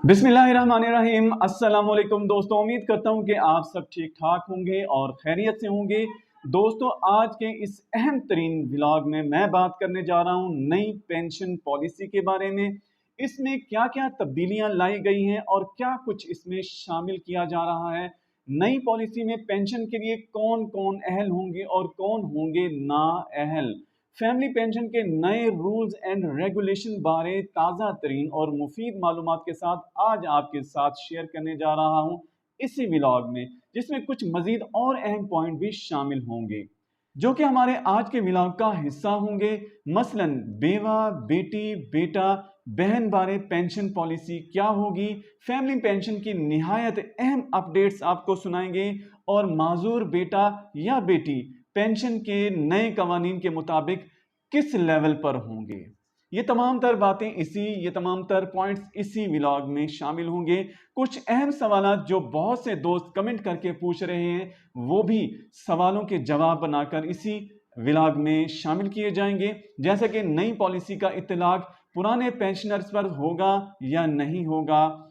बिस्मिल्लाहिर्रहमानिर्रहीम। अस्सलाम वालेकुम दोस्तों, उम्मीद करता हूँ कि आप सब ठीक ठाक होंगे और खैरियत से होंगे। दोस्तों, आज के इस अहम तरीन व्लॉग में मैं बात करने जा रहा हूँ नई पेंशन पॉलिसी के बारे में। इसमें क्या क्या तब्दीलियाँ लाई गई हैं और क्या कुछ इसमें शामिल किया जा रहा है। नई पॉलिसी में पेंशन के लिए कौन कौन अहल होंगे और कौन होंगे ना अहल। फैमिली पेंशन के नए रूल्स एंड रेगुलेशन बारे ताज़ा तरीन और मुफीद मालूमात के साथ आज आपके साथ शेयर करने जा रहा हूँ इसी व्लॉग में, जिसमें कुछ मजीद और अहम पॉइंट भी शामिल होंगे जो कि हमारे आज के व्लॉग का हिस्सा होंगे। मसलन बेवा, बेटी, बेटा, बहन बारे पेंशन पॉलिसी क्या होगी, फैमिली पेंशन की निहायत अहम अपडेट्स आपको सुनाएंगे और माजूर बेटा या बेटी पेंशन के नए कवानीन के मुताबिक किस लेवल पर होंगे। ये तमाम तर पॉइंट्स इसी व्लॉग में शामिल होंगे। कुछ अहम सवाल जो बहुत से दोस्त कमेंट करके पूछ रहे हैं, वो भी सवालों के जवाब बनाकर इसी व्लॉग में शामिल किए जाएंगे। जैसे कि नई पॉलिसी का इत्तलाक पुराने पेंशनर्स पर होगा या नहीं होगा।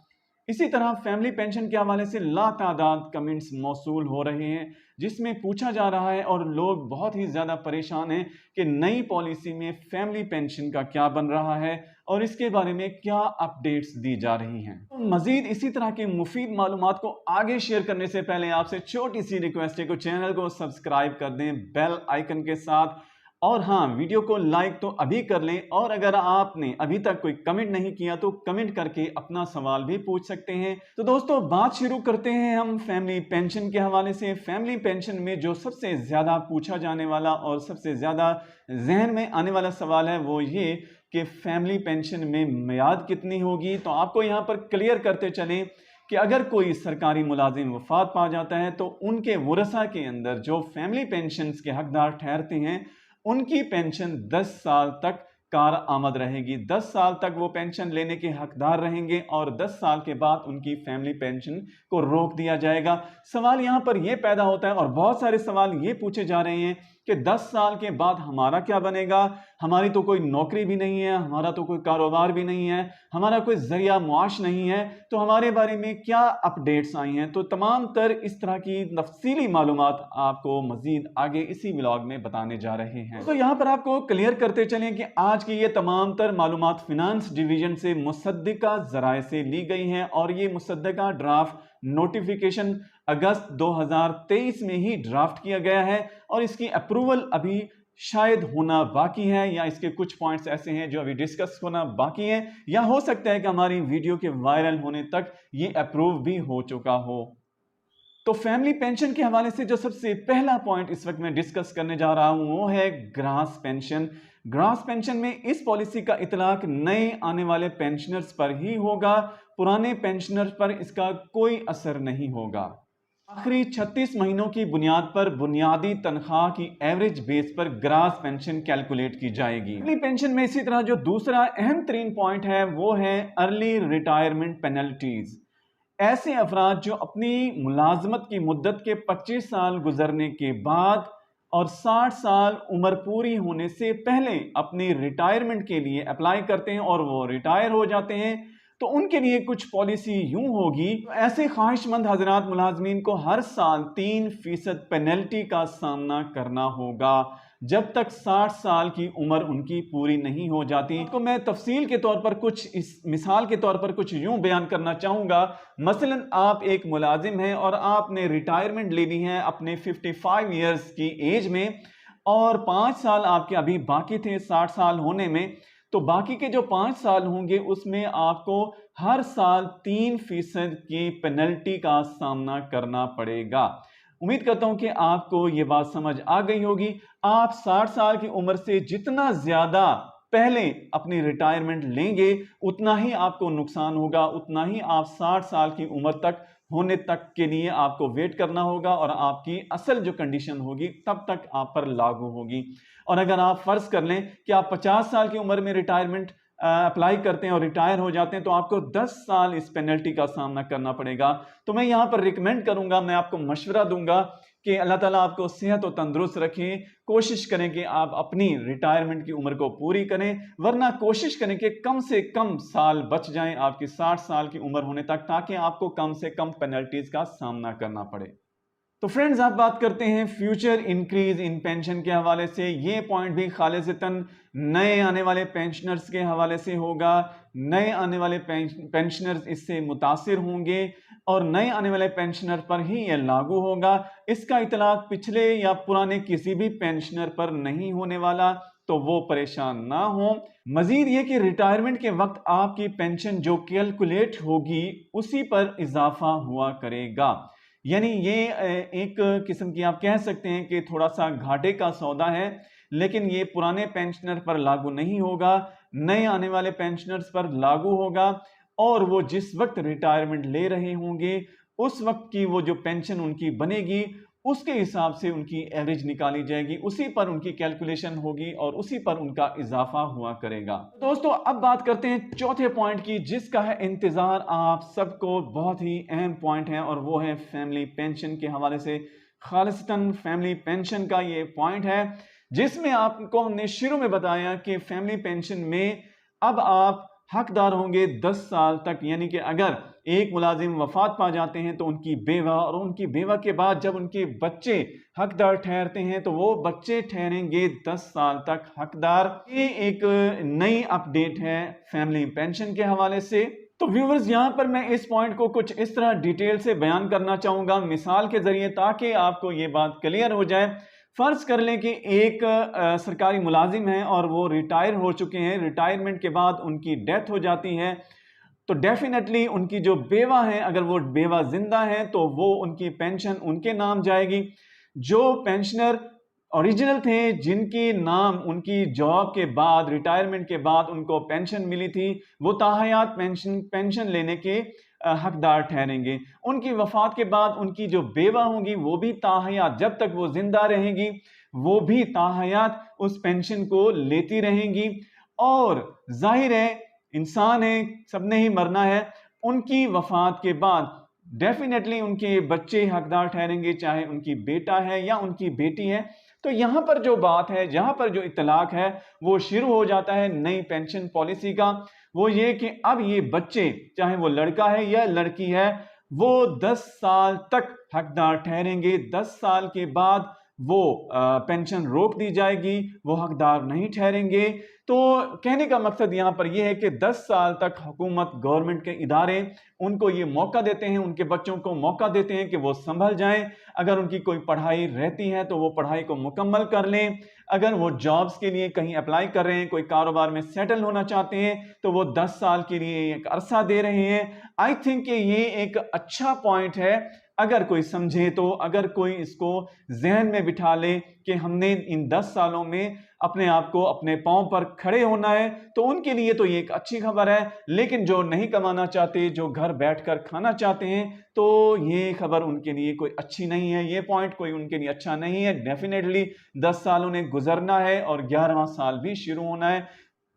इसी तरह फैमिली पेंशन के हवाले से लातादाद कमेंट्स मौसूल हो रहे हैं, जिसमें पूछा जा रहा है और लोग बहुत ही ज़्यादा परेशान हैं कि नई पॉलिसी में फैमिली पेंशन का क्या बन रहा है और इसके बारे में क्या अपडेट्स दी जा रही हैं। तो मज़ीद इसी तरह की मुफीद मालूमात को आगे शेयर करने से पहले आपसे छोटी सी रिक्वेस्ट है कि चैनल को सब्सक्राइब कर दें बेल आइकन के साथ, और हाँ, वीडियो को लाइक तो अभी कर लें, और अगर आपने अभी तक कोई कमेंट नहीं किया तो कमेंट करके अपना सवाल भी पूछ सकते हैं। तो दोस्तों, बात शुरू करते हैं हम फैमिली पेंशन के हवाले से। फैमिली पेंशन में जो सबसे ज़्यादा पूछा जाने वाला और सबसे ज़्यादा जहन में आने वाला सवाल है वो ये कि फैमिली पेंशन में मियाद कितनी होगी। तो आपको यहाँ पर क्लियर करते चलें कि अगर कोई सरकारी मुलाजिम वफात पा जाता है तो उनके वरसा के अंदर जो फैमिली पेंशन के हकदार ठहरते हैं, उनकी पेंशन 10 साल तक कार आमद रहेगी। 10 साल तक वो पेंशन लेने के हकदार रहेंगे और 10 साल के बाद उनकी फैमिली पेंशन को रोक दिया जाएगा। सवाल यहाँ पर यह पैदा होता है और बहुत सारे सवाल ये पूछे जा रहे हैं कि 10 साल के बाद हमारा क्या बनेगा। हमारी तो कोई नौकरी भी नहीं है, हमारा तो कोई कारोबार भी नहीं है, हमारा कोई जरिया मुआश नहीं है, तो हमारे बारे में क्या अपडेट्स आई हैं। तो तमाम तर इस तरह की तफसीली मालूमात आपको मजीद आगे इसी व्लॉग में बताने जा रहे हैं। तो यहाँ पर आपको क्लियर करते चलें कि आज की ये तमाम तर मालूमात फिनांस डिवीजन से मुसद्दिका जराए से ली गई हैं और ये मुसद्दिका ड्राफ्ट नोटिफिकेशन अगस्त 2023 में ही ड्राफ्ट किया गया है और इसकी अप्रूवल अभी शायद होना बाकी है, या इसके कुछ पॉइंट्स ऐसे हैं जो अभी डिस्कस होना बाकी हैं, या हो सकता है कि हमारी वीडियो के वायरल होने तक ये अप्रूव भी हो चुका हो। तो फैमिली पेंशन के हवाले से जो सबसे पहला पॉइंट इस वक्त मैं डिस्कस करने जा रहा हूं वो है ग्रास पेंशन। ग्रास पेंशन में इस पॉलिसी का इतलाक नए आने वाले पेंशनर्स पर ही होगा, पुराने पेंशनर्स पर इसका कोई असर नहीं होगा। आखिरी 36 महीनों की बुनियाद पर बुनियादी तनख्वाह की एवरेज बेस पर ग्रास पेंशन कैलकुलेट की जाएगी। फैमिली पेंशन में इसी तरह जो दूसरा अहम तरीन पॉइंट है वो है अर्ली रिटायरमेंट पेनल्टीज। ऐसे अफराद जो अपनी मुलाजमत की मुद्दत के 25 साल गुजरने के बाद और 60 साल उम्र पूरी होने से पहले अपनी रिटायरमेंट के लिए अप्लाई करते हैं और वो रिटायर हो जाते हैं, तो उनके लिए कुछ पॉलिसी यूं होगी। तो ऐसे ख्वाहिशमंद हजरात मुलाजमीन को हर साल 3% पेनल्टी का सामना करना होगा जब तक 60 साल की उम्र उनकी पूरी नहीं हो जाती। तो मैं तफसील के तौर पर कुछ इस मिसाल के तौर पर कुछ यूं बयान करना चाहूँगा। मसलन आप एक मुलाजिम हैं और आपने रिटायरमेंट लेनी है अपने 55 ईयर्स की एज में और 5 साल आपके अभी बाकी थे 60 साल होने में, तो बाकी के जो 5 साल होंगे उसमें आपको हर साल 3% की पेनल्टी का सामना करना पड़ेगा। उम्मीद करता हूं कि आपको ये बात समझ आ गई होगी। आप 60 साल की उम्र से जितना ज्यादा पहले अपनी रिटायरमेंट लेंगे उतना ही आपको नुकसान होगा, उतना ही आप 60 साल की उम्र तक होने तक के लिए आपको वेट करना होगा और आपकी असल जो कंडीशन होगी तब तक आप पर लागू होगी। और अगर आप फर्ज कर लें कि आप 50 साल की उम्र में रिटायरमेंट अप्लाई करते हैं और रिटायर हो जाते हैं, तो आपको 10 साल इस पेनल्टी का सामना करना पड़ेगा। तो मैं यहाँ पर रिकमेंड करूंगा, मैं आपको मशवरा दूंगा کہ اللہ ताला आपको सेहत और तंदुरुस्त रखें। कोशिश करें कि आप अपनी रिटायरमेंट की उम्र को पूरी करें, वरना कोशिश करें कि कम से कम साल बच जाएं आपकी 60 साल की उम्र होने तक, ताकि आपको कम से कम पेनल्टीज का सामना करना पड़े। तो फ्रेंड्स, आप बात करते हैं फ्यूचर इंक्रीज इन पेंशन के हवाले से। ये पॉइंट भी खालिसतन नए आने वाले पेंशनर्स के हवाले से होगा। नए आने वाले पेंशनर्स इससे मुतासिर होंगे और नए आने वाले पेंशनर पर ही ये लागू होगा। इसका इतलाक पिछले या पुराने किसी भी पेंशनर पर नहीं होने वाला, तो वो परेशान ना हो। मजीद ये कि रिटायरमेंट के वक्त आपकी पेंशन जो कैलकुलेट होगी उसी पर इजाफा हुआ करेगा। यानी ये एक किस्म की आप कह सकते हैं कि थोड़ा सा घाटे का सौदा है, लेकिन ये पुराने पेंशनर पर लागू नहीं होगा, नए आने वाले पेंशनर्स पर लागू होगा। और वो जिस वक्त रिटायरमेंट ले रहे होंगे उस वक्त की वो जो पेंशन उनकी बनेगी उसके हिसाब से उनकी एवरेज निकाली जाएगी, उसी पर उनकी कैलकुलेशन होगी और उसी पर उनका इजाफा हुआ करेगा। दोस्तों, अब बात करते हैं चौथे पॉइंट की, जिसका है इंतजार आप सबको, बहुत ही अहम पॉइंट है, और वो है फैमिली पेंशन के हवाले से। खालिसतन फैमिली पेंशन का ये पॉइंट है जिसमें आपको हमने शुरू में बताया कि फैमिली पेंशन में अब आप हकदार होंगे 10 साल तक। यानी कि अगर एक मुलाजिम वफात पा जाते हैं तो उनकी बेवा, और उनकी बेवा के बाद जब उनके बच्चे हकदार ठहरते हैं तो वो बच्चे ठहरेंगे 10 साल तक हकदार। ये एक नई अपडेट है फैमिली पेंशन के हवाले से। तो व्यूअर्स, यहां पर मैं इस पॉइंट को कुछ इस तरह डिटेल से बयान करना चाहूंगा मिसाल के जरिए, ताकि आपको ये बात क्लियर हो जाए। फर्ज कर लें कि एक सरकारी मुलाजिम है और वो रिटायर हो चुके हैं, रिटायरमेंट के बाद उनकी डेथ हो जाती है, तो डेफिनेटली उनकी जो बेवा है, अगर वो बेवा जिंदा है तो वो उनकी पेंशन उनके नाम जाएगी। जो पेंशनर ओरिजिनल थे, जिनके नाम उनकी जॉब के बाद, रिटायरमेंट के बाद उनको पेंशन मिली थी, वो ताहयात पेंशन लेने के हकदार ठहरेंगे। उनकी वफात के बाद उनकी जो बेवा होंगी वो भी ताहयात, जब तक वो जिंदा रहेंगी वो भी ताहयात उस पेंशन को लेती रहेंगी। और जाहिर है, इंसान है, सबने ही मरना है। उनकी वफात के बाद डेफिनेटली उनके बच्चे हकदार ठहरेंगे, चाहे उनकी बेटा है या उनकी बेटी है। तो यहां पर जो बात है, जहां पर जो इतलाक है, वो शुरू हो जाता है नई पेंशन पॉलिसी का। वो ये कि अब ये बच्चे, चाहे वो लड़का है या लड़की है, वो 10 साल तक हकदार ठहरेंगे। 10 साल के बाद वो पेंशन रोक दी जाएगी, वो हकदार नहीं ठहरेंगे। तो कहने का मकसद यहाँ पर यह है कि 10 साल तक हुकूमत, गवर्नमेंट के इदारे उनको ये मौका देते हैं, उनके बच्चों को मौका देते हैं कि वो संभल जाएं। अगर उनकी कोई पढ़ाई रहती है तो वो पढ़ाई को मुकम्मल कर लें। अगर वो जॉब्स के लिए कहीं अप्लाई कर रहे हैं, कोई कारोबार में सेटल होना चाहते हैं, तो वो 10 साल के लिए एक अरसा दे रहे हैं। आई थिंक कि ये एक अच्छा पॉइंट है, अगर कोई समझे तो, अगर कोई इसको जहन में बिठा ले कि हमने इन 10 सालों में अपने आप को अपने पांव पर खड़े होना है, तो उनके लिए तो ये एक अच्छी खबर है। लेकिन जो नहीं कमाना चाहते, जो घर बैठकर खाना चाहते हैं, तो ये खबर उनके लिए कोई अच्छी नहीं है, ये पॉइंट कोई उनके लिए अच्छा नहीं है। डेफिनेटली 10 सालों ने गुजरना है और 11वां साल भी शुरू होना है।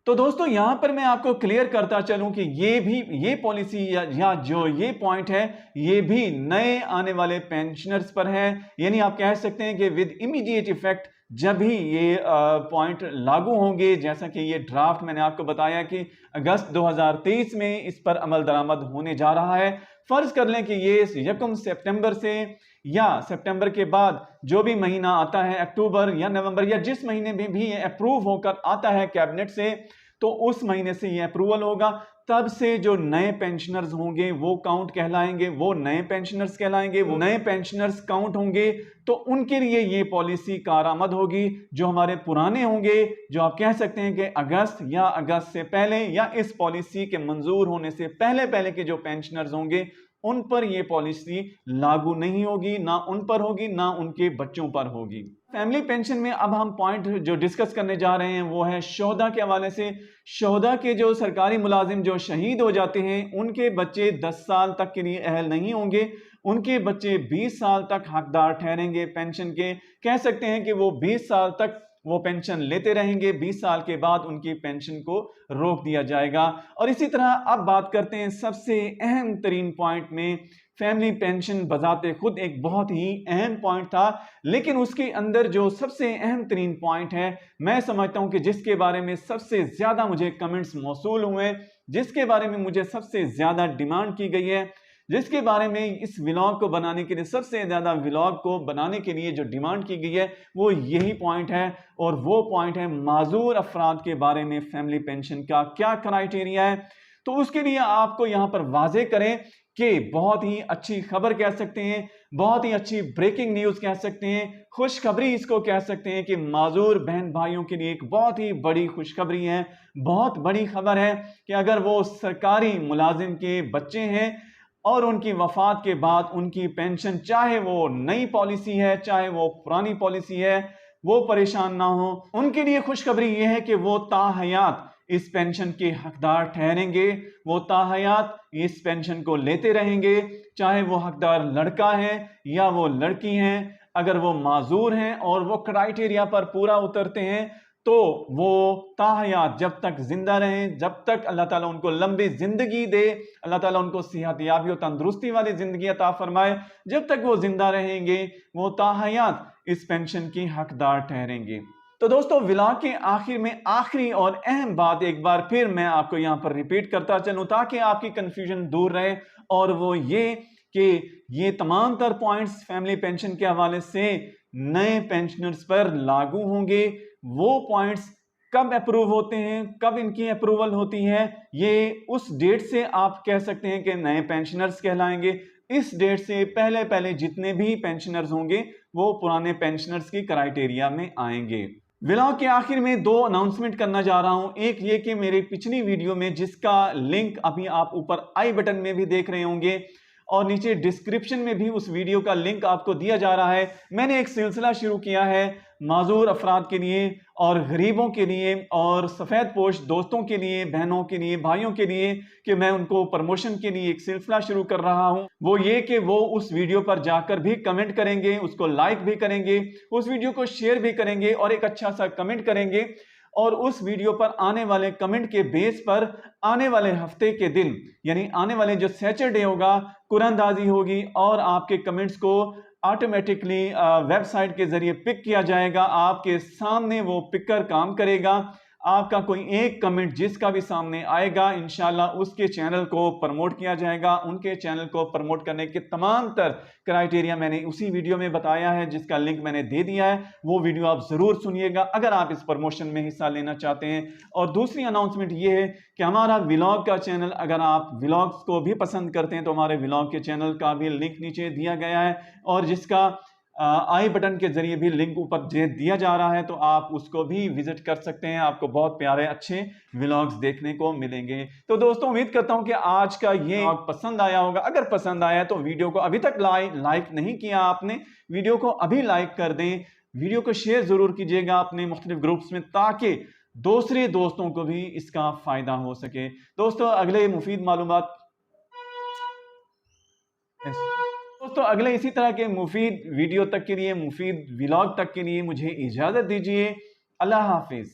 तो दोस्तों, यहां पर मैं आपको क्लियर करता चलूं कि ये पॉलिसी या जो ये पॉइंट है, ये भी नए आने वाले पेंशनर्स पर है। यानी आप कह सकते हैं कि विद इमीडिएट इफेक्ट जब भी ये पॉइंट लागू होंगे, जैसा कि ये ड्राफ्ट मैंने आपको बताया कि अगस्त 2023 में इस पर अमल दरामद होने जा रहा है। फर्ज कर लें कि ये 1 सितंबर से या सितंबर के बाद जो भी महीना आता है, अक्टूबर या नवंबर या जिस महीने में भी ये अप्रूव होकर आता है कैबिनेट से, तो उस महीने से ये अप्रूवल होगा। तब से जो नए पेंशनर्स होंगे वो काउंट कहलाएंगे, वो नए पेंशनर्स कहलाएंगे, वो नए पेंशनर्स काउंट होंगे। तो उनके लिए ये पॉलिसी कारआमद होगी। जो हमारे पुराने होंगे, जो आप कह सकते हैं कि अगस्त या अगस्त से पहले या इस पॉलिसी के मंजूर होने से पहले पहले के जो पेंशनर्स होंगे, उन पर यह पॉलिसी लागू नहीं होगी, ना उन पर होगी ना उनके बच्चों पर होगी। फैमिली पेंशन में अब हम पॉइंट जो डिस्कस करने जा रहे हैं वो है शोहदा के हवाले से। शोहदा के जो सरकारी मुलाजिम जो शहीद हो जाते हैं, उनके बच्चे 10 साल तक के लिए अहल नहीं होंगे, उनके बच्चे 20 साल तक हकदार ठहरेंगे पेंशन के। कह सकते हैं कि वो 20 साल तक वो पेंशन लेते रहेंगे, 20 साल के बाद उनकी पेंशन को रोक दिया जाएगा। और इसी तरह अब बात करते हैं सबसे अहम तरीन पॉइंट में, فیملی پینشن بذات خود ایک بہت ہی اہم پوائنٹ تھا، لیکن اس کے اندر جو سب سے اہم ترین پوائنٹ ہے، میں سمجھتا ہوں کہ جس کے بارے میں سب سے زیادہ مجھے کمنٹس موصول ہوئے، جس کے بارے میں مجھے سب سے زیادہ ڈیمانڈ کی گئی ہے، جس کے بارے میں اس ولاگ کو بنانے کے لیے سب سے زیادہ ولاگ کو بنانے کے لیے جو ڈیمانڈ کی گئی ہے وہ یہی پوائنٹ ہے، اور وہ پوائنٹ ہے معذور افراد کے بارے میں فیملی پینشن کا کیا کرائیٹیریا ہے۔ تو اس کے لیے آپ کو یہاں پر واضح کریں کہ بہت ہی اچھی خبر کہہ سکتے ہیں، بہت ہی اچھی بریکنگ نیوز کہہ سکتے ہیں، خوشخبری اس کو کہہ سکتے ہیں کہ معذور بہن بھائیوں کے لیے ایک بہت ہی بڑی خوشخبری ہے، بہت بڑی خبر ہے کہ اگر وہ سرکاری ملازم کے بچے ہیں اور ان کی وفات کے بعد ان کی پینشن، چاہے وہ نئی پالیسی ہے چاہے وہ پرانی پالیسی ہے، وہ پریشان نہ ہو۔ ان کے لیے خوشخبری یہ ہے کہ وہ تاحیات اس پینشن کے حقدار ٹھہریں گے، وہ تاحیات اس پینشن کو لیتے رہیں گے، چاہے وہ حقدار لڑکا ہے یا وہ لڑکی ہیں۔ اگر وہ معذور ہیں اور وہ کرائیٹیریا پر پورا اترتے ہیں تو وہ تاحیات جب تک زندہ رہیں، جب تک اللہ تعالیٰ ان کو لمبی زندگی دے، اللہ تعالیٰ ان کو صحت یابی و تندرستی والی زندگی عطا فرمائے، جب تک وہ زندہ رہیں گے وہ تاحیات اس پینشن کی حقدار ٹھہریں گے۔ تو دوستو، ولاگ کے آخر میں آخری اور اہم بات ایک بار پھر میں آپ کو یہاں پر ریپیٹ کرتا چلوں تاکہ آپ کی کنفیوژن دور رہے، اور وہ یہ کہ یہ تمام تر پوائنٹس فیملی پینشن کے حوالے سے نئے پینشنرز پر لاگو ہوں گے۔ وہ پوائنٹس کب اپروو ہوتے ہیں، کب ان کی اپروول ہوتی ہے، یہ اس ڈیٹ سے آپ کہہ سکتے ہیں کہ نئے پینشنرز کہلائیں گے۔ اس ڈیٹ سے پہلے جتنے بھی پینشنرز ہوں گے وہ پرانے پینشنرز کی کرائیٹیریا میں آئیں گے۔ ولاگ کے آخر میں دو اناؤنسمنٹ کرنا جا رہا ہوں۔ ایک یہ کہ میری پچھلی ویڈیو میں جس کا لنک ابھی آپ اوپر آئی بٹن میں بھی دیکھ رہے ہوں گے اور نیچے ڈسکرپشن میں بھی اس ویڈیو کا لنک آپ کو دیا جا رہا ہے، میں نے ایک سلسلہ شروع کیا ہے معذور افراد کے لیے اور غریبوں کے لیے اور سفید پوش دوستوں کے لیے، بہنوں کے لیے، بھائیوں کے لیے، کہ میں ان کو پروموشن کے لیے ایک سلسلہ شروع کر رہا ہوں۔ وہ یہ کہ وہ اس ویڈیو پر جا کر بھی کمنٹ کریں گے، اس کو لائک بھی کریں گے، اس ویڈیو کو شیئر بھی کریں گے اور ایک اچھا سا کمنٹ کریں گے، اور اس ویڈیو پر آنے والے کمنٹ کے بیس پر آنے والے ہفتے کے دن، یعنی آنے والے جو سیچرڈے ہوگا، قرآن اندازی ہوگی اور آپ کے کمنٹس کو آٹومیٹکلی ویب سائٹ کے ذریعے پک کیا جائے گا۔ آپ کے سامنے وہ پکر کام کرے گا، آپ کا کوئی ایک کمنٹ جس کا بھی سامنے آئے گا انشاءاللہ اس کے چینل کو پروموٹ کیا جائے گا۔ ان کے چینل کو پروموٹ کرنے کے تمام تر کرائیٹیریا میں نے اسی ویڈیو میں بتایا ہے، جس کا لنک میں نے دے دیا ہے، وہ ویڈیو آپ ضرور سنیے گا اگر آپ اس پروموشن میں حصہ لینا چاہتے ہیں۔ اور دوسری اناؤنسمنٹ یہ ہے کہ ہمارا ولاگ کا چینل، اگر آپ ولاگز کو بھی پسند کرتے ہیں تو ہمارے ولاگ کے چینل کا بھی لنک نیچے دیا گیا ہے، اور جس کا آئی بٹن کے ذریعے بھی لنک اوپر دیا جا رہا ہے، تو آپ اس کو بھی وزٹ کر سکتے ہیں۔ آپ کو بہت پیارے اچھے ولاگز دیکھنے کو ملیں گے۔ تو دوستوں، امید کرتا ہوں کہ آج کا یہ ولاگ پسند آیا ہوگا۔ اگر پسند آیا تو ویڈیو کو ابھی تک لائک نہیں کیا آپ نے، ویڈیو کو ابھی لائک کر دیں، ویڈیو کو شیئر ضرور کیجیے گا اپنے مختلف گروپس میں تاکہ دوسرے دوستوں کو بھی اس کا فائدہ ہو سکے۔ دوستوں، اگلے اسی طرح کے مفید ویڈیو تک کے لیے، مفید ولاگ تک کے لیے مجھے اجازت دیجیے۔ اللہ حافظ۔